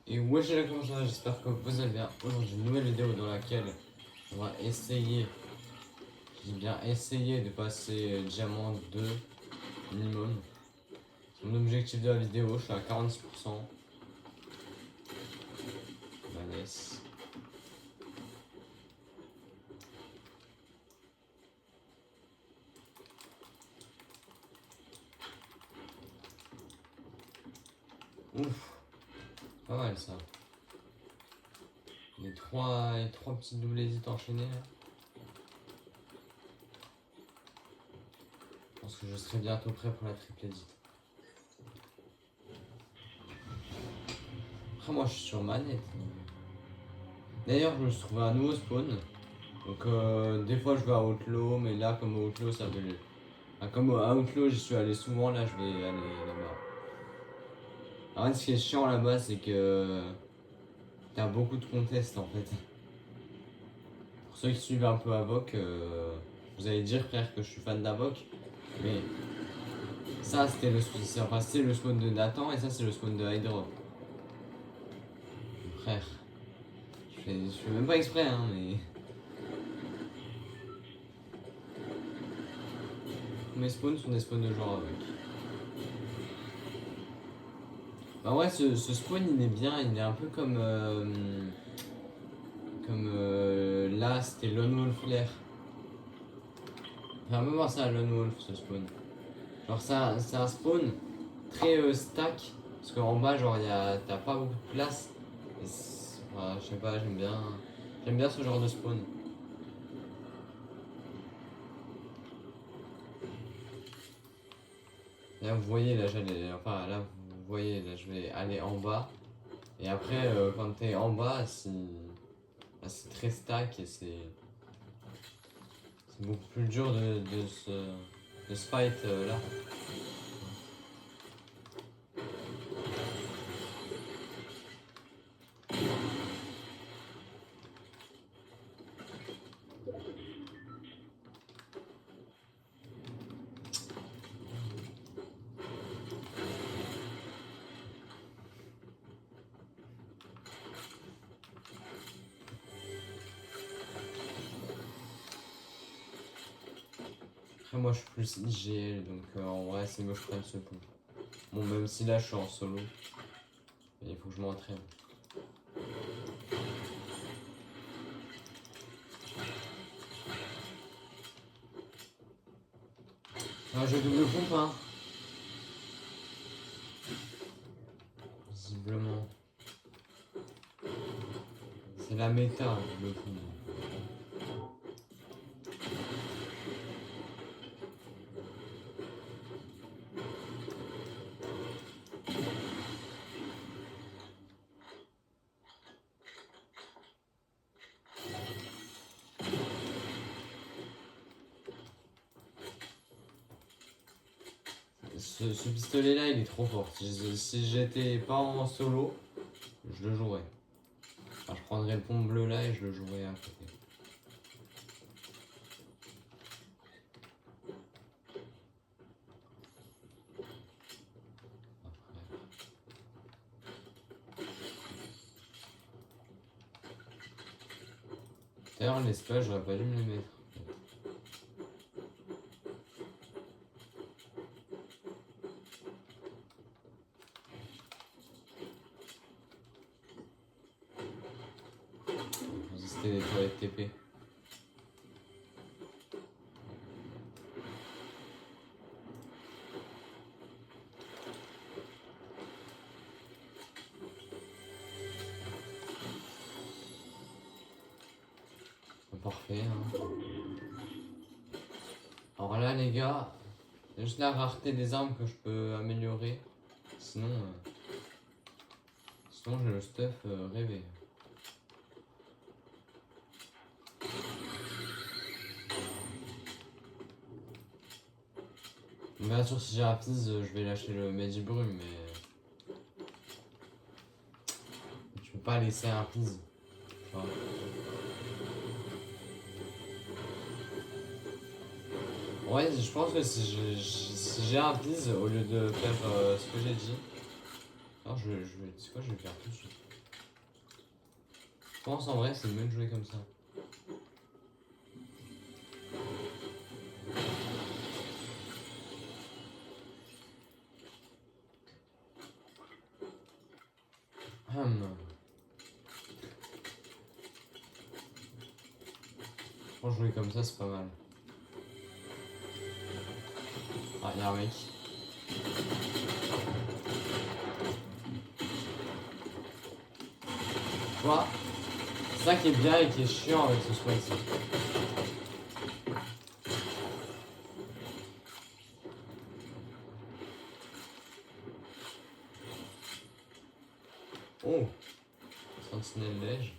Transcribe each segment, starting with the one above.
Et wesh les gars, comment ça va? J'espère que vous allez bien. Aujourd'hui, une nouvelle vidéo dans laquelle on va essayer, je dis bien essayer de passer diamant 2 minimum. C'est mon objectif de la vidéo, je suis à 46%. Bah yes. Ouf, pas mal ça. Les trois petites doubles édites enchaînées là. Je pense que je serai bientôt prêt pour la triple édite. Après moi je suis sur manette. D'ailleurs je me suis trouvé un nouveau spawn. Donc des fois je vais à Outlaw, mais là comme au Outlaw ça veut le... Enfin, comme à Outlaw j'y suis allé souvent, là je vais aller là-bas. En fait ce qui est chiant là-bas c'est que t'as beaucoup de contests en fait. Pour ceux qui suivent un peu Avoc, vous allez dire frère que je suis fan d'Avoc, mais ça c'était le, enfin, c'est le spawn de Nathan et ça c'est le spawn de Hydro. Frère, je fais même pas exprès hein, mais... Mes spawns sont des spawns de genre Avoc. Bah ouais, ce spawn il est bien, il est un peu comme là c'était Lone Wolf Lair. Fait un peu penser à Lone Wolf ce spawn. Genre c'est un spawn très stack, parce qu'en bas genre t'as pas beaucoup de place. Enfin, je sais pas, j'aime bien ce genre de spawn. Là vous voyez là enfin là vous voyez là je vais aller en bas. Et après quand t'es en bas c'est très stack et c'est beaucoup plus dur de se fight là. Après moi je suis plus IGL donc en vrai c'est mieux que je prenne ce pont. Bon même si là je suis en solo, mais il faut que je m'entraîne. Ah je double pompe hein. Visiblement. C'est la méta le pompe. Ce pistolet là il est trop fort. Si j'étais pas en solo, je le jouerais. Enfin, je prendrais le pont bleu là et je le jouerais à côté. D'ailleurs les spells j'aurais pas dû me les mettre. C'était des toilettes TP. Parfait. Hein. Alors là les gars, c'est juste la rareté des armes que je peux améliorer. Sinon, sinon j'ai le stuff rêvé. Bien sûr si j'ai rapide je vais lâcher le Medibrume mais... Tu peux pas laisser un pise. Enfin... Ouais, je pense que si j'ai un pise, au lieu de faire ce que j'ai dit, non, c'est quoi, je vais le faire tout de suite. pense en vrai c'est mieux de jouer comme ça. Je pense jouer comme ça c'est pas mal. Ah y'a un mec. Tu vois, c'est ça qui est bien et qui est chiant avec ce squat-ci. Oh, sentinelle neige.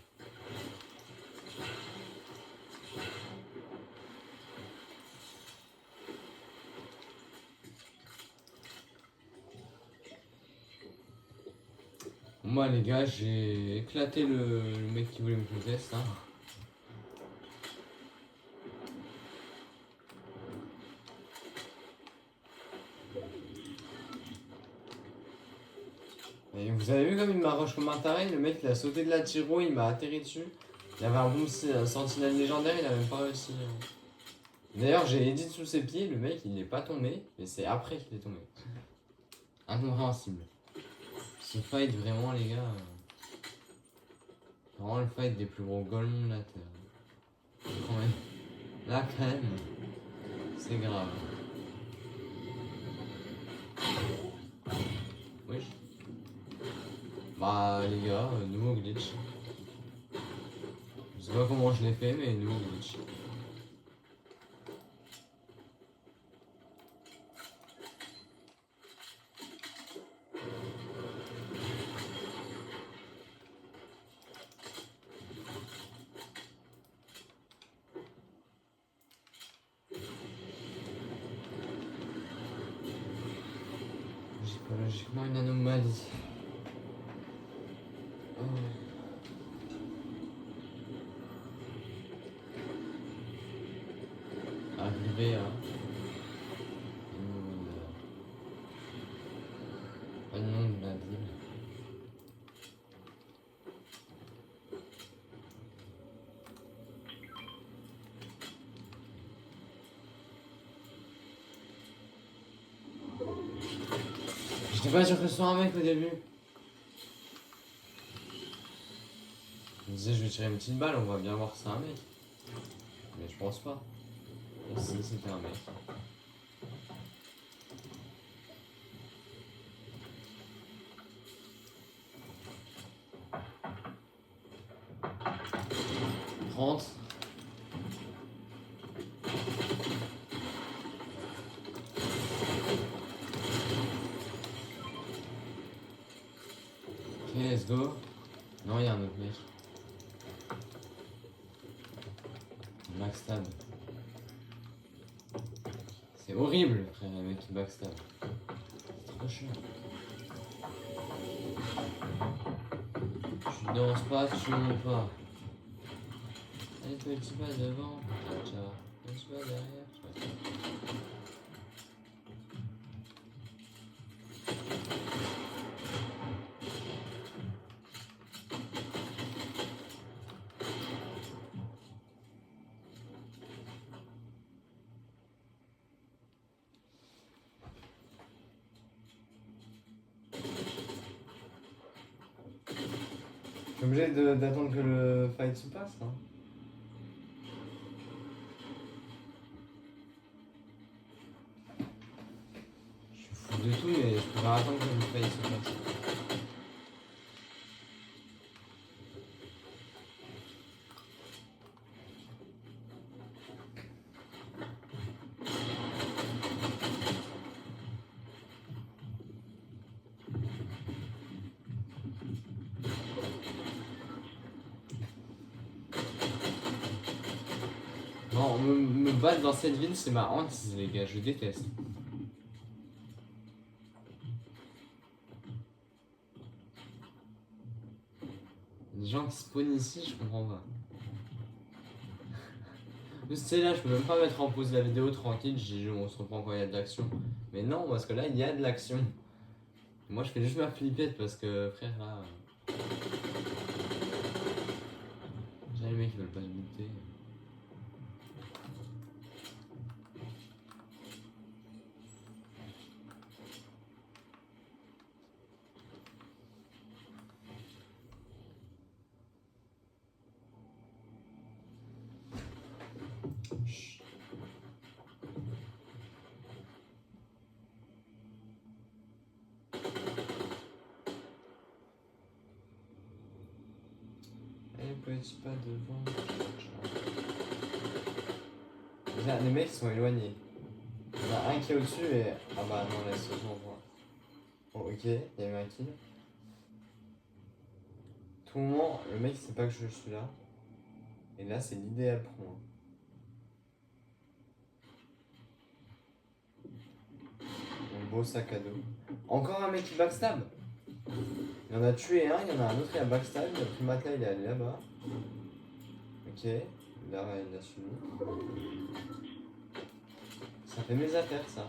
Moi les gars, j'ai éclaté le mec qui voulait me contester. Hein. Et vous avez vu comme il m'a rush comme un taré, le mec il a sauté de la tiro, il m'a atterri dessus. Il avait un sentinelle légendaire, il a même pas réussi. D'ailleurs j'ai edit sous ses pieds, le mec il n'est pas tombé, mais c'est après qu'il est tombé. Incompréhensible. Ce fight vraiment les gars. Vraiment le fight des plus gros golemons de la terre. Quand même. Là quand même. C'est grave. Oui. Bah les gars, nouveau glitch. Je sais pas comment je l'ai fait mais nouveau glitch. Logiquement une anomalie. Oh. Arrivé à un nom de la ville. J'étais pas sûr que ce soit un mec au début. Je me disais je vais tirer une petite balle, on va bien voir que c'est un mec. Mais je pense pas. Et si c'était un mec. Rentre. Ok, let's go. Non, il y a un autre mec. Backstab. C'est horrible, frère, le mec qui backstab. C'est trop chiant. Tu danses pas, tu montes pas. Allez, petit pas devant. Ciao. Petit pas derrière. Ciao. Je suis obligé d'attendre que le fight se passe, hein. Je suis fou de tout, mais je pourrais attendre que le fight se passe. Non, me battre dans cette ville, c'est ma hantise, les gars, je déteste. Les gens qui spawnent ici, je comprends pas. Juste c'est là, je peux même pas mettre en pause la vidéo tranquille, je dis on se reprend quand il y a de l'action. Mais non, parce que là, il y a de l'action. Moi, je fais juste ma flippette parce que, frère, là... petit pas devant. Là, les mecs sont éloignés. Il y en a un qui est au-dessus et. Ah bah non, laisse le voir. Oh, ok, il y a eu un kill. Tout le moment, le mec sait pas que je suis là. Et là, c'est l'idéal pour moi. Un beau sac à dos. Encore un mec qui backstab. Il y en a tué un, il y en a un autre qui a backstab. Le primata il est allé là-bas. Ok, là il a suivi. Ça fait mes affaires ça.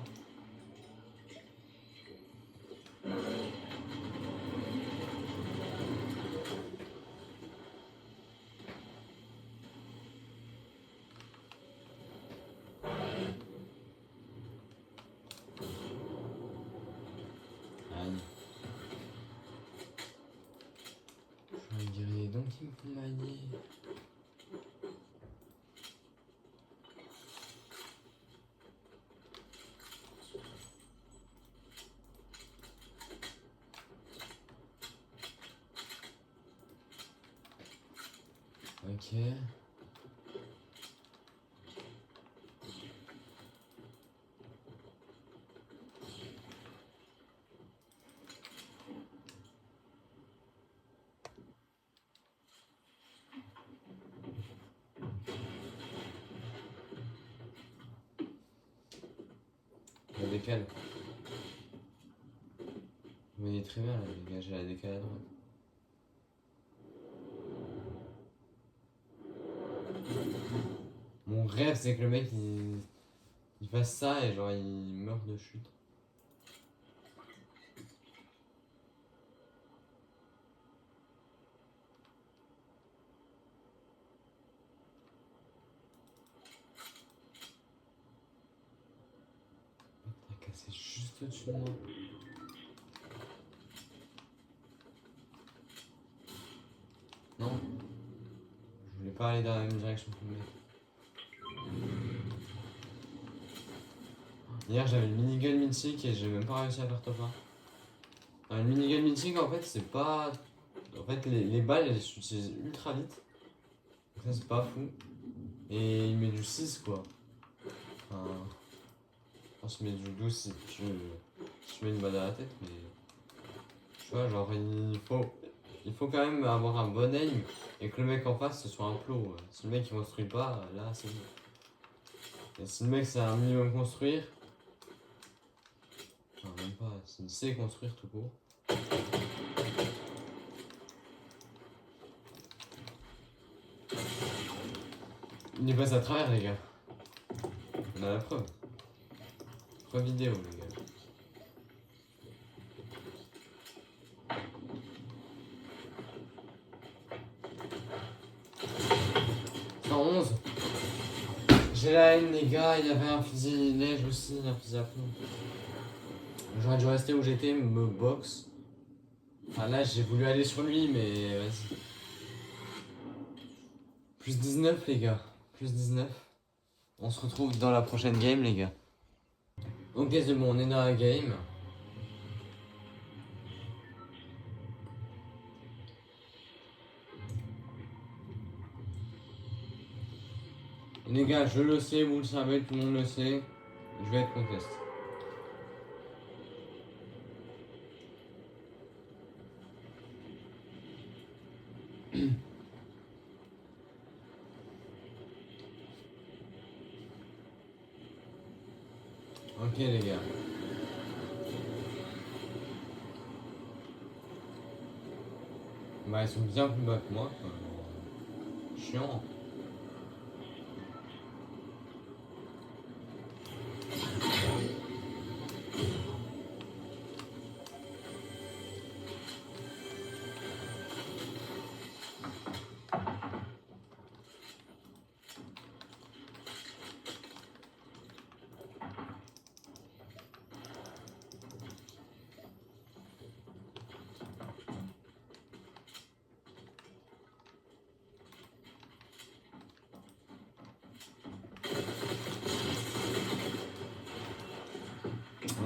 Je dirais donc il me faut manier. Ok. Je décale. Vous voyez très bien là, les gars, j'ai la décale à droite. Mon rêve c'est que le mec il fasse ça et genre il meurt de chute. T'as cassé juste au-dessus de moi. Non. Je voulais pas aller dans la même direction que le mec. Hier j'avais une minigun mythique et j'ai même pas réussi à faire top 1. Une minigun mythique en fait c'est pas. En fait les balles elles s'utilisent ultra vite. Donc ça c'est pas fou. Et il met du 6 quoi. Enfin. On se met du 12 si tu mets une balle à la tête mais. Tu vois genre il faut quand même avoir un bon aim et que le mec en face ce soit un plot. Si le mec il construit pas, là c'est bon. Et si le mec c'est un minimum construire. Enfin même pas, s'il sait construire tout court. Il est passé à travers les gars. On a la preuve. Preuve vidéo les gars. J'ai la haine les gars, il y avait un fusil neige aussi, un fusil à plomb. J'aurais dû rester où j'étais, me box. Enfin là j'ai voulu aller sur lui mais vas-y. Plus 19 les gars, plus 19. On se retrouve dans la prochaine game les gars. Ok c'est bon, on est dans la game. Les gars, je le sais, vous le savez, tout le monde le sait. Je vais être contest. Ok les gars. Bah ils sont bien plus bas que moi. Chiant.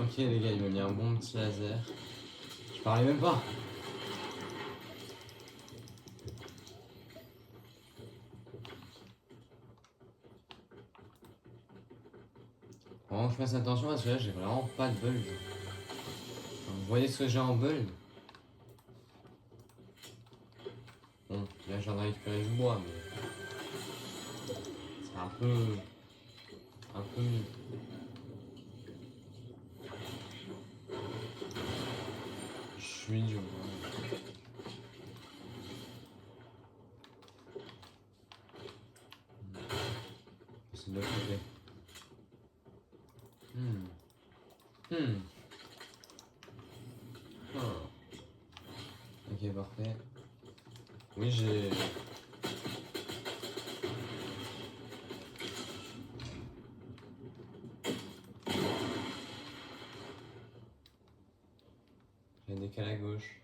Ok les gars, il m'a mis un bon petit laser. Je parlais même pas. Vraiment que je fasse attention parce que là j'ai vraiment pas de build. Vous voyez ce que j'ai en build? Bon, là je viens de récupérer du bois, mais c'est un peu mieux. Je suis idiot. Hein. C'est de l'autre côté. Ok, parfait. Oui, j'ai décalé à gauche.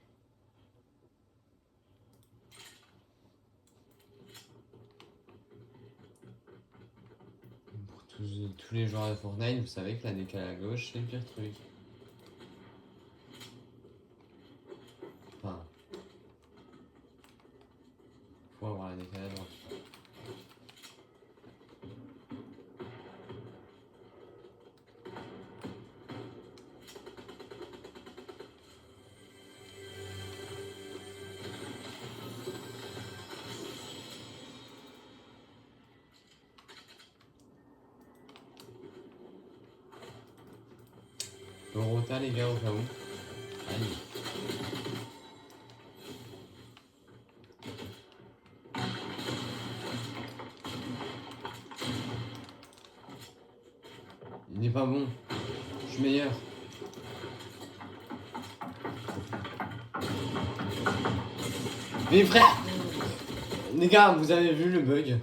Pour tous les joueurs de Fortnite, vous savez que la décalé à gauche, c'est le pire truc. Enfin, faut avoir la décalé à droite. Le rota les gars au cas où. Allez. Il n'est pas bon. Je suis meilleur. Mais frère, les gars, vous avez vu le bug?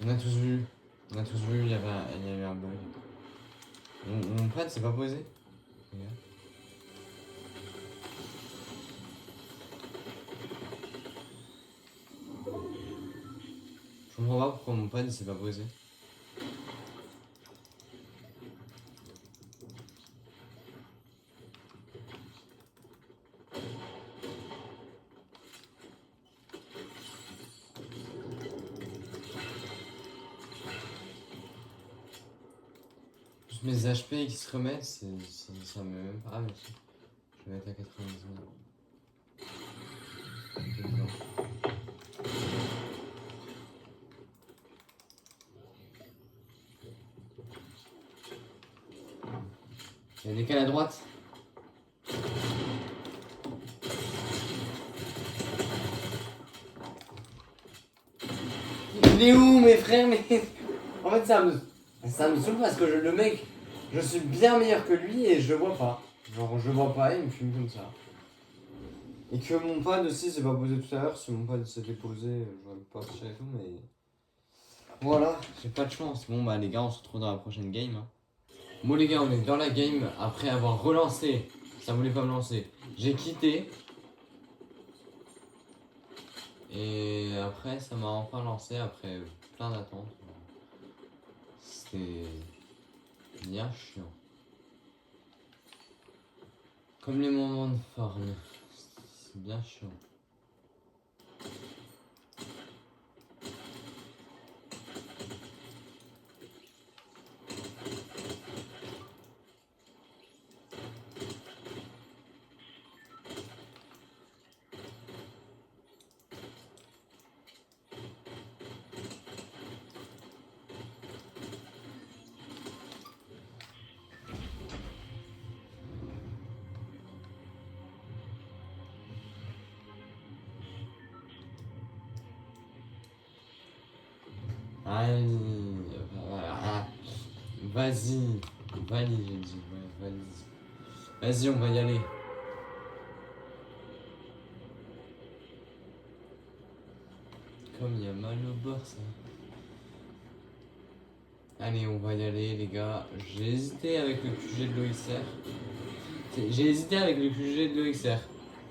On a tous vu. On a tous vu, il y avait un bug. Mon pad s'est pas posé. Regarde. Je comprends pas pourquoi mon pad s'est pas posé. Juste mes HP qui se remettent, ça me met même pas. Ah, mais je vais mettre à 99. Il y a des cales à droite. Il est où mes frères? Mais en fait ça me saoule parce que le mec, je suis bien meilleur que lui et je le vois pas. Genre je le vois pas, il me fume comme ça. Et que mon pad aussi s'est pas posé tout à l'heure. Si mon pad s'était posé, j'aurais pas touché et tout, mais voilà, j'ai pas de chance. Bon bah les gars, on se retrouve dans la prochaine game. Hein. Bon les gars, on est dans la game après avoir relancé. Ça voulait pas me lancer. J'ai quitté. Et après, ça m'a enfin lancé après plein d'attentes. C'était bien chiant. Comme les moments de farm. C'est bien chiant. Vas-y, vas-y, j'ai dit, ouais, vas-y. Vas-y, on va y aller. Comme il y a mal au bord, ça. Allez, on va y aller, les gars. J'ai hésité avec le QG de l'OXR. J'ai hésité avec le QG de l'OXR.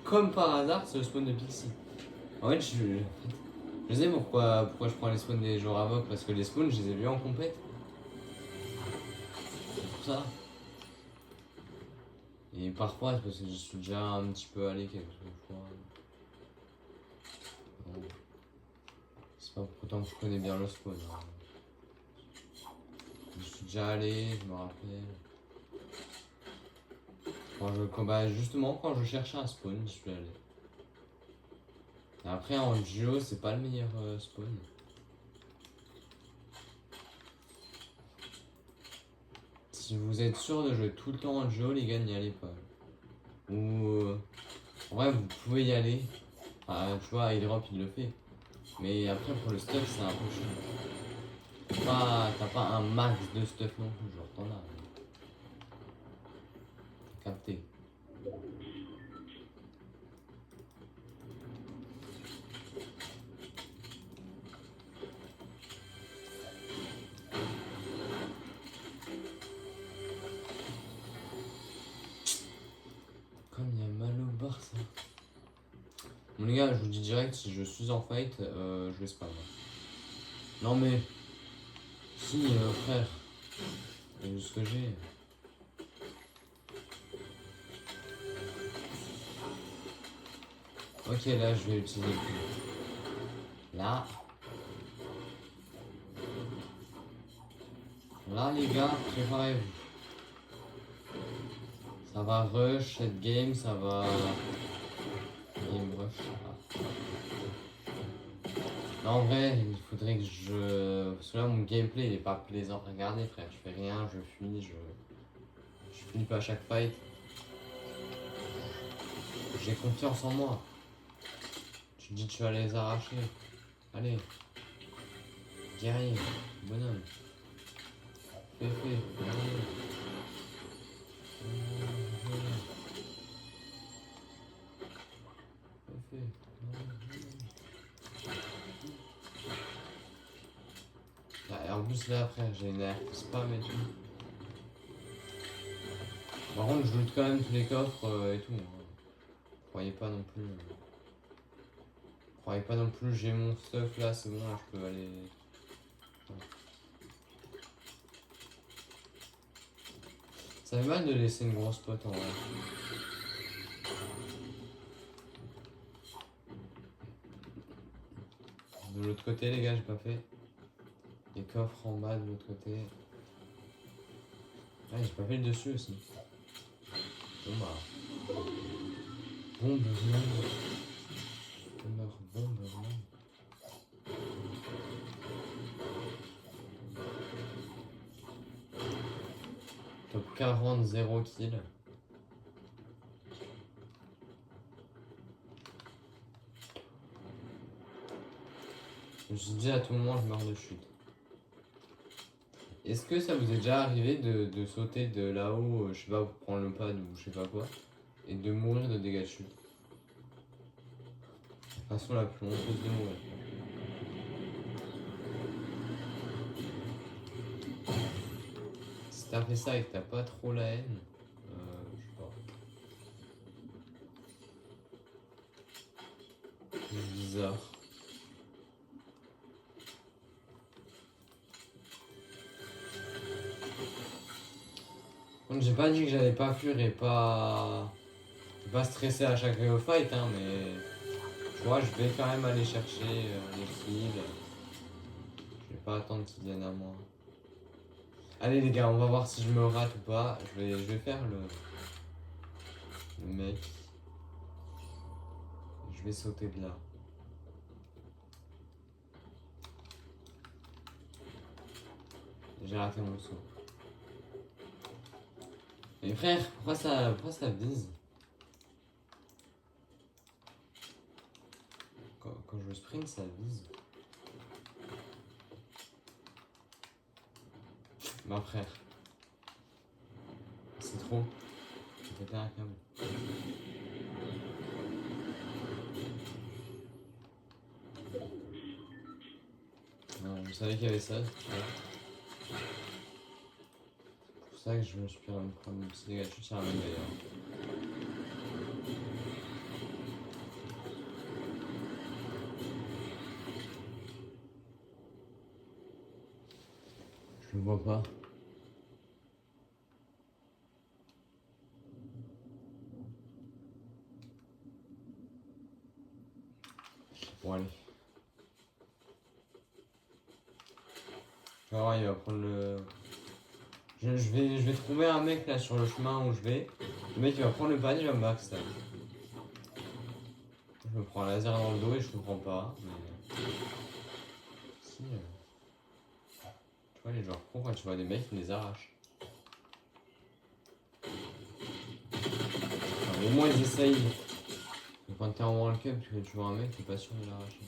Comme par hasard, c'est le spawn de Pixie. En fait, je sais pourquoi je prends les spawns des joueurs Avoc, parce que les spawns, je les ai vus en compète. C'est pour ça. Et parfois, c'est parce que je suis déjà un petit peu allé quelques fois. Bon. C'est pas pour autant que je connais bien le spawn. Hein. Je suis déjà allé, je me rappelle. Bah, justement, quand je cherchais un spawn, je suis allé. Et après, en duo, c'est pas le meilleur spawn. Si vous êtes sûr de jouer tout le temps en duo, les gars, n'y allez pas. Ou. En vrai, vous pouvez y aller. Enfin, tu vois, Hydrop il le fait. Mais après, pour le stuff, c'est un peu chiant. T'as pas un max de stuff non plus, genre t'en as. Capté. Comme il y a mal au Barça. Bon les gars, je vous dis direct, si je suis en fight, je vais spam. Non mais... Si, frère. C'est juste ce que j'ai. Ok, là, je vais utiliser le coup. Là. Là, les gars, préparez-vous. Ça va rush cette game, ça va... Game rush. Non, en vrai, il faudrait que je... Parce que là, mon gameplay, il est pas plaisant. Regardez, frère, je fais rien, je fuis, je flippe à chaque fight. J'ai confiance en moi. Tu dis que tu vas les arracher. Allez. Guerrier. Bonhomme. Fais. Allez. Fais. Et en plus là après j'ai une air qui spam et tout. Par contre je loot quand même tous les coffres et tout. Croyez pas non plus. Croyez pas non plus, j'ai mon stuff là, c'est bon là je peux aller. Ça fait mal de laisser une grosse pote en vrai. De l'autre côté les gars j'ai pas fait. Les coffres en bas de l'autre côté. Ah j'ai pas fait le dessus aussi. Bon bah. Bombe bombe. Top 40, 0 kill. Je me suis dit à tout moment je meurs de chute. Est-ce que ça vous est déjà arrivé de sauter de là-haut, je sais pas, pour prendre le pad ou je sais pas quoi, et de mourir de dégâts de chute? La façon la plus honteuse de mourir. Si t'as fait ça et que t'as pas trop la haine, je sais pas. C'est bizarre. Donc j'ai pas dit que j'allais pas fuir et pas stresser à chaque fight, hein, mais tu vois, je vais quand même aller chercher les kills. Je vais pas attendre qu'ils viennent à moi. Allez les gars, on va voir si je me rate ou pas. Je vais faire le mec. Je vais sauter de là. J'ai raté mon saut. Mais frère, pourquoi ça vise? Quand je sprint, ça vise. Bah frère. C'est trop. J'ai pété un câble. Non, je savais qu'il y avait ça. C'est pour ça que je me suis permis de prendre un petit dégât de chute sur la même d'ailleurs. Je le vois pas. Bon allez. Tu vas voir, il va prendre le... Je vais trouver un mec là sur le chemin où je vais. Le mec il va prendre le panier, il va me backstab. Je me prends un laser dans le dos et je comprends pas. Mais... Si. Tu vois, les joueurs pro, quand tu vois des mecs, ils les arrachent. Enfin, au moins ils essayent. Mais quand t'es en World Cup, tu vois un mec, t'es pas sûr de l'arracher.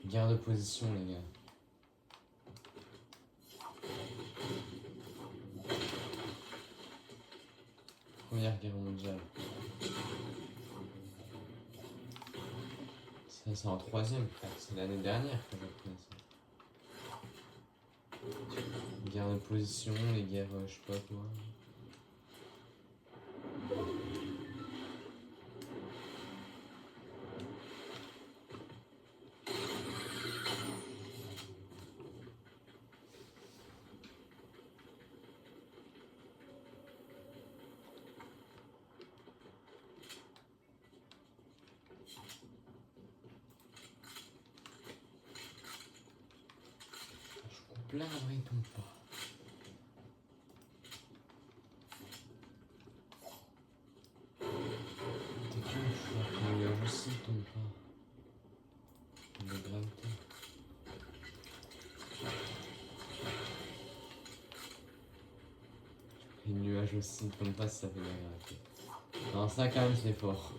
Guerre de position, les gars. Première guerre mondiale. Ça, c'est en troisième, frère. C'est l'année dernière que j'ai pris ça. Guerre de position, les guerres, je sais pas quoi. L'arbre il tombe pas. T'es con, le nuage aussi il tombe pas. De gravité. Les nuages aussi ne tombent pas si ça fait de la gravité. Non, ça quand même c'est fort.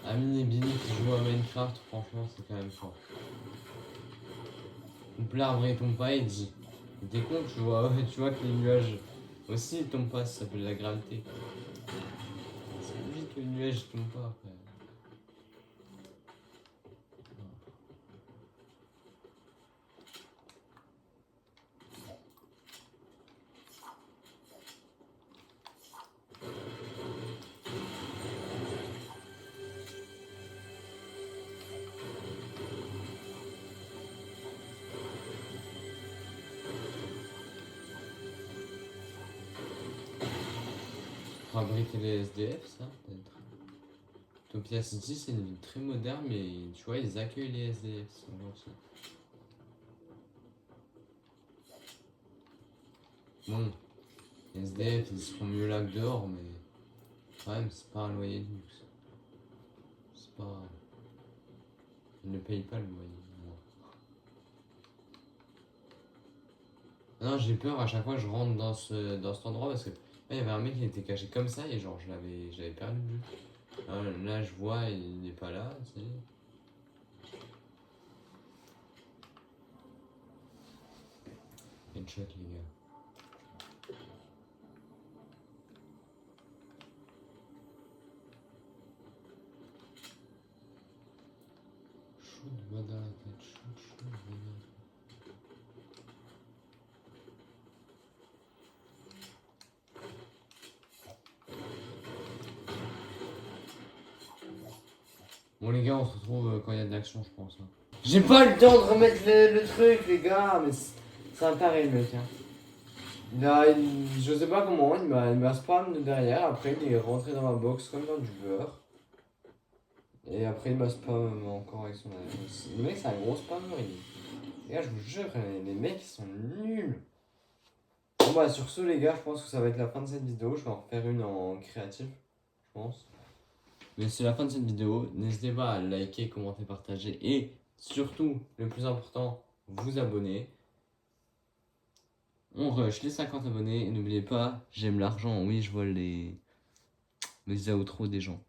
Amine et Billy qui jouent à Minecraft, franchement c'est quand même fort. Donc l'arbre il tombe pas, il dit. T'es con, tu vois que les nuages aussi ils tombent pas si ça fait de la gravité. C'est logique que les nuages ils tombent pas après. Fabriquer les SDF, ça peut-être. Topia City, c'est une ville très moderne, mais tu vois, ils accueillent les SDF, c'est gentil. Bon, les SDF, ils seront mieux là que dehors, mais quand même, c'est pas un loyer de luxe. C'est pas. Ils ne payent pas le loyer. Non, j'ai peur à chaque fois que je rentre dans cet endroit parce que il y avait un mec qui était caché comme ça et genre j'avais perdu de vue. Là, je vois, il n'est pas là, tu sais. Headshot, les gars. Shoot, va dans la tête, shoot, va dans la tête. Bon les gars, on se retrouve quand il y a de l'action, je pense. Hein. J'ai pas le temps de remettre le truc, les gars, mais c'est un taré le mec. Hein. Je sais pas comment, il m'a spam de derrière, après il est rentré dans ma box comme dans du beurre. Et après il m'a spam encore avec son... Le mec c'est un gros spammer, les gars, je vous jure, les mecs ils sont nuls. Bon bah sur ce les gars, je pense que ça va être la fin de cette vidéo, je vais en refaire une en créatif, je pense. Mais c'est la fin de cette vidéo, n'hésitez pas à liker, commenter, partager et surtout, le plus important, vous abonner. On rush les 50 abonnés et n'oubliez pas, j'aime l'argent, oui je vole les outros des gens.